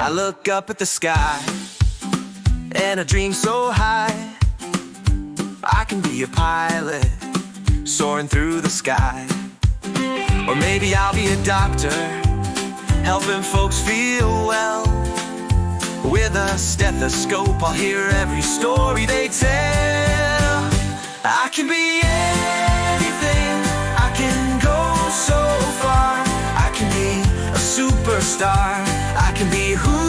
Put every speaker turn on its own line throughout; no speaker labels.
I look up at the sky and I dream so high. I can be a pilot soaring through the sky. Or maybe I'll be a doctor helping folks feel well. With a stethoscope I'll hear every story they tell. I can be anything, I can go so far. I can be a superstar, I can be who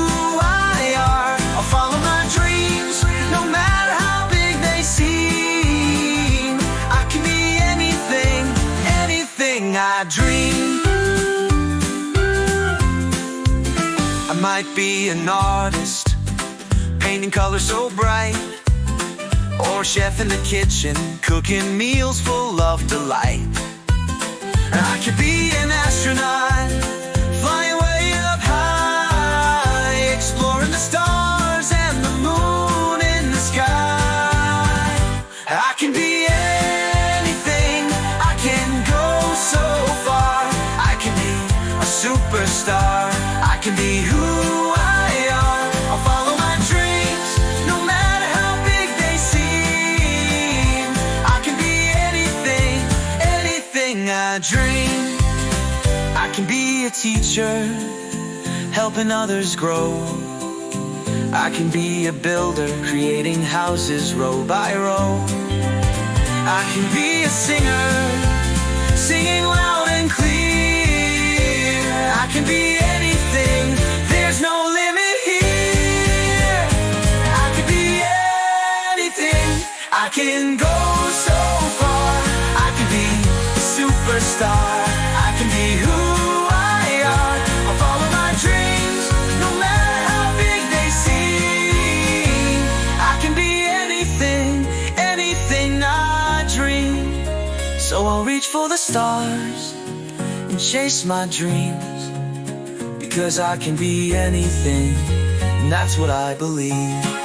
I are. I'll follow my dreams, no matter how big they seem. I can be anything, anything I dream. I might be an artist, painting colors so bright, or chef in the kitchen, cooking meals full of delight. I could be an astronaut, flying way up high, exploring the stars and the moon in the sky. I can be anything, I can go so far. I can be a superstar, I can be who I are. I'll follow my dreams, no matter how big they seem. I can be anything, anything I dream. I can be a teacher, helping others grow. I can be a builder, creating houses row by row. I can be a singer, singing loud and clear. I can be anything, there's no limit here. I can be anything, I can go so far. I can be a superstar, I can be who I are. I'll follow my dreams, no matter how big they seem. I can be anything, anything I dream. So I'll reach for the stars and chase my dreams, because I can be anything, and that's what I believe.